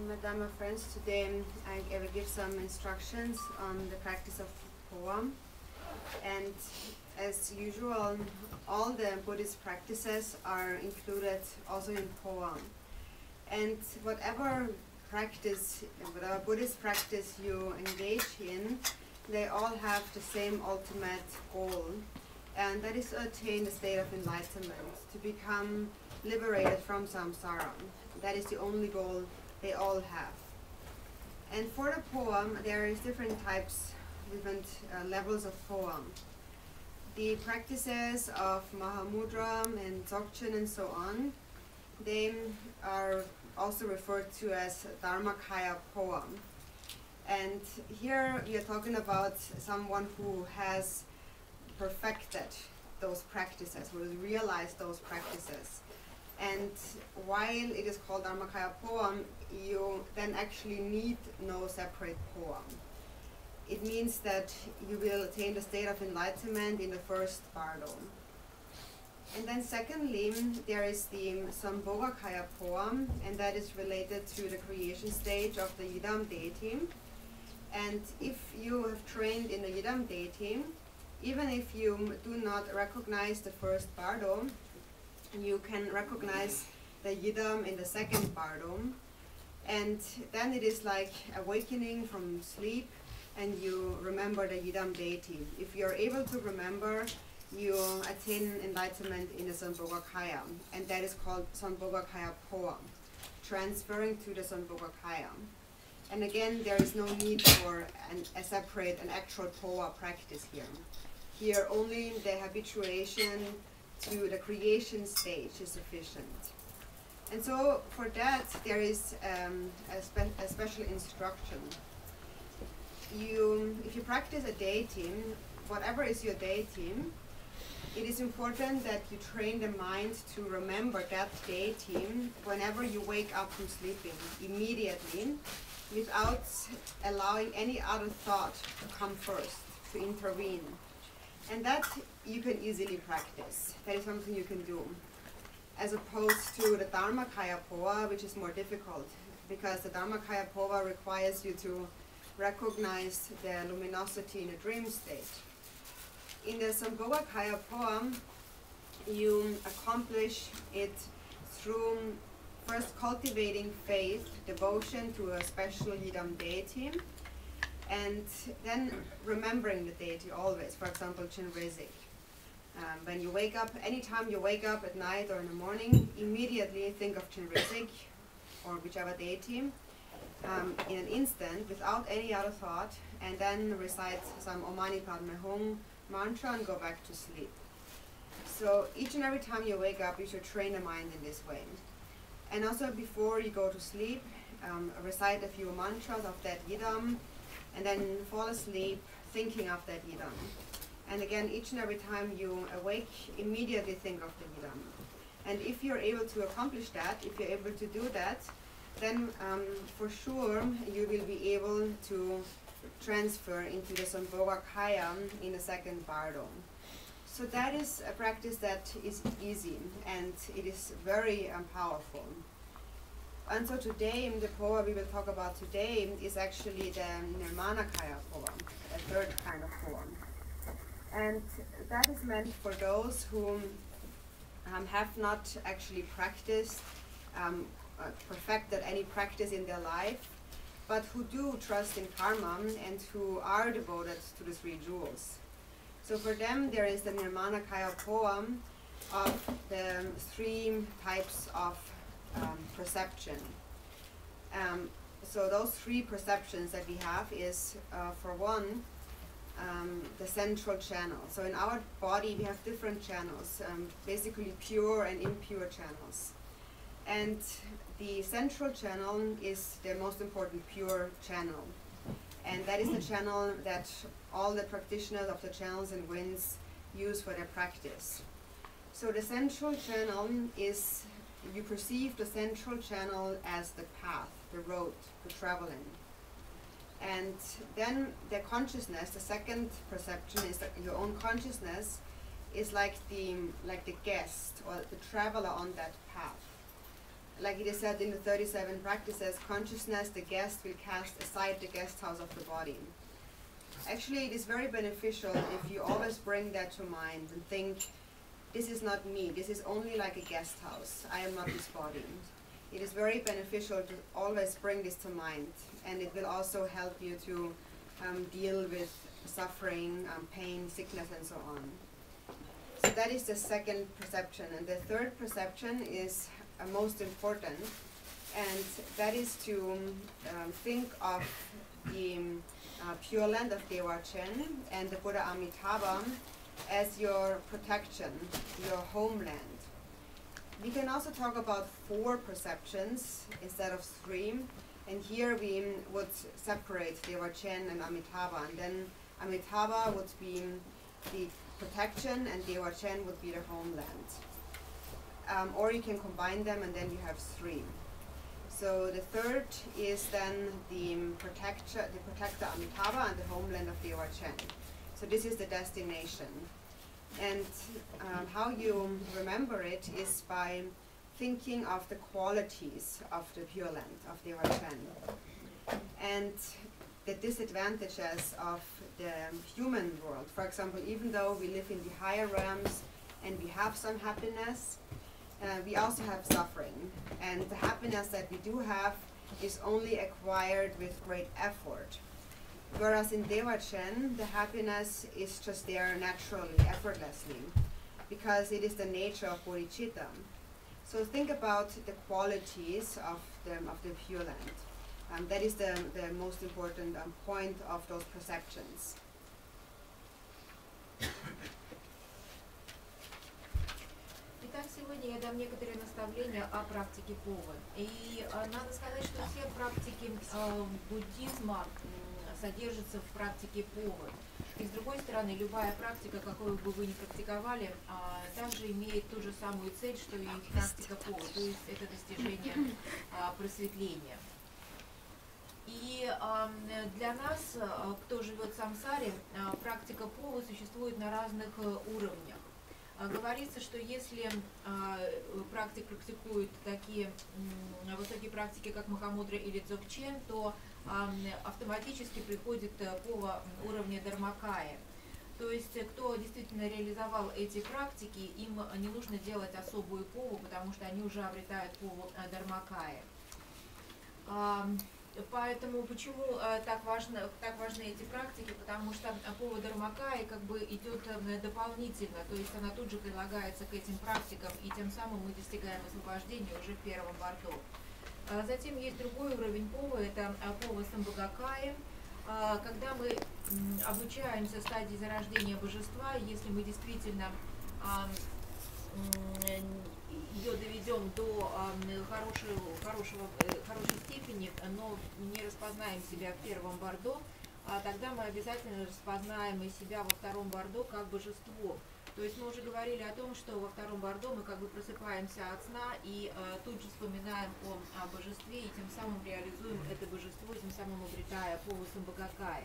Madam and friends, today I will give some instructions on the practice of poem. And as usual, all the Buddhist practices are included also in poem. And whatever Buddhist practice you engage in, they all have the same ultimate goal, and that is to attain the state of enlightenment, to become liberated from samsara. That is the only goal they all have. And for the poem, there is different levels of poem. The practices of Mahamudra and Dzogchen and so on, they are also referred to as Dharmakaya poem. And here we are talking about someone who has perfected those practices, who has realized those practices. And while it is called Dharmakaya poem, you then actually need no separate poem. It means that you will attain the state of enlightenment in the first bardo. And then secondly, there is the Sambhogakaya poem, and that is related to the creation stage of the Yidam deity. And if you have trained in the Yidam deity, even if you do not recognize the first bardo, you can recognize the Yidam in the second bardo. And then it is like awakening from sleep, and you remember the Yidam deity. If you are able to remember, you attain enlightenment in the Sambhogakaya, and that is called Sambhogakaya poem, transferring to the Sambhogakaya. And again, there is no need for a separate, an actual poa practice here. Here only the habituation to the creation stage is sufficient. And so for that there is a special instruction. If you practice a deity, whatever is your deity, it is important that you train the mind to remember that deity whenever you wake up from sleeping, immediately, without allowing any other thought to come first, to intervene. And that you can easily practice. That is something you can do. As opposed to the Dharmakaya Poa, which is more difficult, because the Dharmakaya Poa requires you to recognize the luminosity in a dream state. In the Sambhogakaya Poa, you accomplish it through first cultivating faith, devotion to a special Yidam deity, and then remembering the deity always, for example, Chinrezik. When you wake up, anytime you wake up at night or in the morning, immediately think of Chinrezik or whichever deity in an instant without any other thought, and then recite some Om Mani Padme Hum mantra and go back to sleep. So each and every time you wake up, you should train the mind in this way. And also before you go to sleep, recite a few mantras of that Yidam, and then fall asleep thinking of that Yidam. And again, each and every time you awake, immediately think of the Yidam. And if you're able to accomplish that, if you're able to do that, then for sure you will be able to transfer into the Sambhogakaya in the second bardo. So that is a practice that is easy, and it is very powerful. And so today, in the poa we will talk about today, is actually the Nirmanakaya poem, a third kind of poem. And that is meant for those who have not actually practiced, perfected any practice in their life, but who do trust in karma and who are devoted to the three jewels. So for them, there is the Nirmanakaya poem of the three types of perception. So those three perceptions that we have is, for one, the central channel. So in our body, we have different channels, basically pure and impure channels. And the central channel is the most important pure channel. And that is the channel that all the practitioners of the channels and winds use for their practice. So the central channel is, you perceive the central channel as the path, the road to travel in. And then the consciousness, the second perception is that your own consciousness is like the guest or the traveler on that path. Like it is said in the 37 practices, consciousness, the guest, will cast aside the guest house of the body. Actually, it is very beneficial if you always bring that to mind and think, this is not me, this is only like a guest house, I am not this body. It is very beneficial to always bring this to mind, and it will also help you to deal with suffering, pain, sickness, and so on. So that is the second perception. And the third perception is most important, and that is to think of the Pure Land of Garchen and the Buddha Amitabha as your protection, your homeland. We can also talk about 4 perceptions instead of 3, And here we would separate Garchen and Amitabha, and then Amitabha would be the protection and Garchen would be the homeland. Or you can combine them and then you have 3. So the third is then the protector Amitabha and the homeland of Garchen. So this is the destination. And how you remember it is by thinking of the qualities of the Pure Land, of the Garchen, and the disadvantages of the human world. For example, even though we live in the higher realms and we have some happiness, we also have suffering. And the happiness that we do have is only acquired with great effort. Whereas in Garchen, the happiness is just there naturally, effortlessly, because it is the nature of bodhicitta. So think about the qualities of the Pure Land. That is the most important point of those perceptions. Итак, сегодня я дам некоторые наставления о практике повы. И надо сказать, что все практики буддизма содержатся в практике повы. И с другой стороны, любая практика, какую бы вы ни практиковали, также имеет ту же самую цель, что и практика повы, то есть это достижение просветления. И для нас, кто живет в самсаре, практика повы существует на разных уровнях. Говорится, что если практик практикует такие высокие практики, как Махамудра или Jik-ten, то автоматически приходит пова уровня Дharmakaya. То есть, кто действительно реализовал эти практики, им не нужно делать особую пову, потому что они уже обретают пову Dharmakaya. Поэтому почему так важны эти практики? Потому что пова Dharmakaya как бы идет дополнительно, то есть она тут же прилагается к этим практикам, и тем самым мы достигаем освобождения уже в первом борту. Затем есть другой уровень повы, это пова Самбхагакая, когда мы обучаемся стадии зарождения божества, если мы действительно ее доведем до хорошей степени, но не распознаем себя в первом бордо, тогда мы обязательно распознаем и себя во втором бордо как божество. То есть мы уже говорили о том, что во втором бордо мы как бы просыпаемся от сна и тут же вспоминаем о божестве, и тем самым реализуем это божество, тем самым обретая пову Самбхагакая.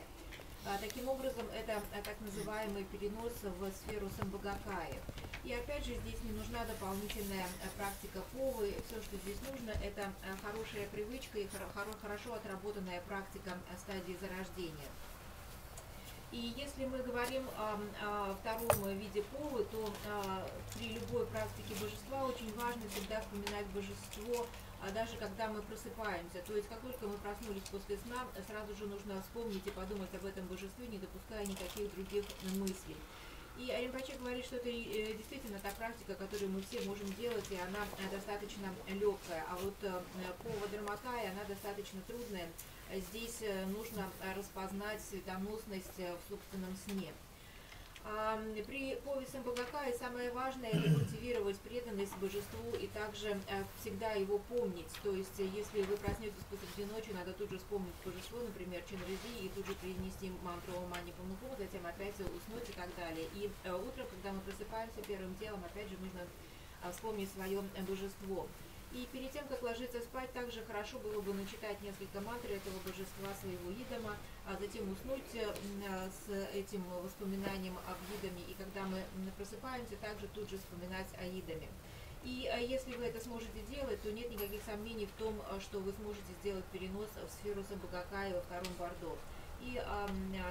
Таким образом, это так называемый перенос в сферу Самбхагакая. И опять же, здесь не нужна дополнительная практика повы. Все, что здесь нужно, это хорошая привычка и хорошо отработанная практика стадии зарождения. И если мы говорим о втором виде повы, то при любой практике божества очень важно всегда вспоминать божество, даже когда мы просыпаемся. То есть, как только мы проснулись после сна, сразу же нужно вспомнить и подумать об этом божестве, не допуская никаких других мыслей. И Ринпоче говорит, что это действительно та практика, которую мы все можем делать, и она достаточно легкая. А вот пова Dharmakaya, она достаточно трудная. Здесь нужно распознать светоносность в собственном сне. При пове Самбхагакая самое важное — это культивировать преданность божеству и также всегда его помнить. То есть, если вы проснетесь посреди ночи, надо тут же вспомнить божество, например, Чинрази, и тут же произнести мантру Ом Мани Падме Хум, затем опять уснуть и так далее. И утром, когда мы просыпаемся, первым делом опять же нужно вспомнить свое божество. И перед тем, как ложиться спать, также хорошо было бы начитать несколько мантр этого божества, своего идама, а затем уснуть с этим воспоминанием об идаме. И когда мы просыпаемся, также тут же вспоминать о идаме. И если вы это сможете делать, то нет никаких сомнений в том, что вы сможете сделать перенос в сферу Самбхагакая во втором бордо. И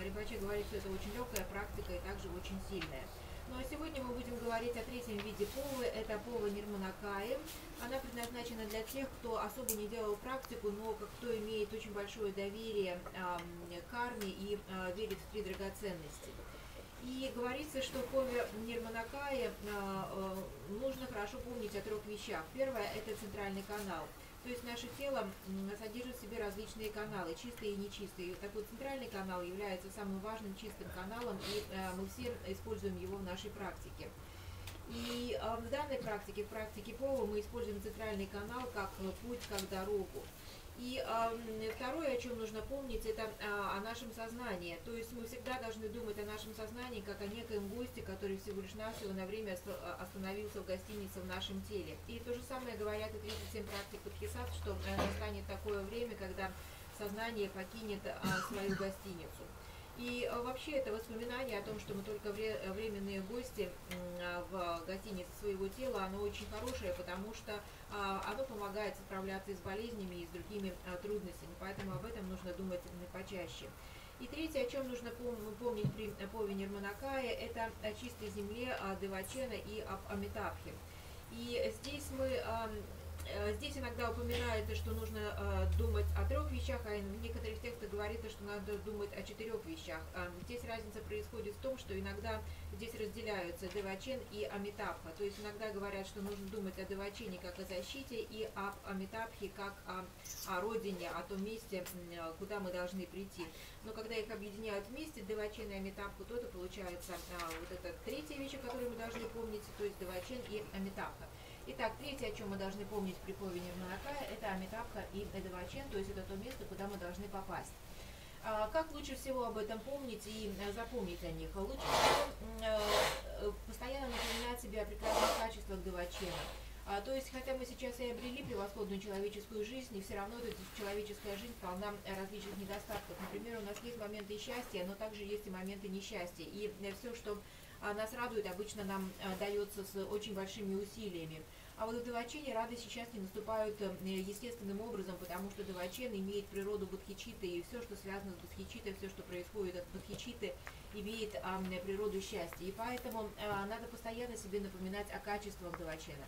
Ринпоче говорит, что это очень легкая практика и также очень сильная. Ну а сегодня мы будем говорить о третьем виде повы, это пова Нирманакая. Она предназначена для тех, кто особо не делал практику, но кто имеет очень большое доверие к карме и верит в 3 драгоценности. И говорится, что в пове Нирманакая нужно хорошо помнить о 3 вещах. Первое — это центральный канал. То есть наше тело содержит в себе различные каналы, чистые и нечистые. И такой центральный канал является самым важным чистым каналом, и мы все используем его в нашей практике. И в данной практике, в практике повы, мы используем центральный канал как путь, как дорогу. И второе, о чем нужно помнить, это о нашем сознании. То есть мы всегда должны думать о нашем сознании как о некоем госте, который всего лишь навсего на время остановился в гостинице в нашем теле. И то же самое говорят и 37 практик Бодхисаттв, что настанет такое время, когда сознание покинет свою гостиницу. И вообще это воспоминание о том, что мы только временные гости в гостинице своего тела, оно очень хорошее, потому что оно помогает справляться и с болезнями, и с другими трудностями, поэтому об этом нужно думать почаще. И третье, о чем нужно помнить при пове Нирманакая, это о чистой земле, о Девачена и об Амитабхе. И здесь иногда упоминается, что нужно думать о 3 вещах, а в некоторых текстах говорится, что надо думать о 4 вещах. Здесь разница происходит в том, что иногда здесь разделяются Девачен и Амитабха. То есть иногда говорят, что нужно думать о Девачене как о защите и об Амитабхе как о родине, о том месте, куда мы должны прийти. Но когда их объединяют вместе, Девачен и Амитабху, то это получается вот эта 3-я вещь, о которой мы должны помнить, то есть Девачен и Амитабха. Итак, третье, о чем мы должны помнить при пове Нирманакая, это Амитабха и Девачен, то есть это то место, куда мы должны попасть. Как лучше всего об этом помнить и запомнить о них? Лучше всего постоянно напоминать себе о прекрасных качествах Девачена. То есть, хотя мы сейчас и обрели превосходную человеческую жизнь, и все равно эта человеческая жизнь полна различных недостатков. Например, у нас есть моменты счастья, но также есть и моменты несчастья. И все, что нас радует, обычно нам дается с очень большими усилиями. А вот в Девачене радость и счастье наступают естественным образом, потому что Девачен имеет природу бодхичиты, и все, что связано с бодхичитой, все, что происходит от бодхичиты, имеет природу счастья. И поэтому надо постоянно себе напоминать о качествах Девачена.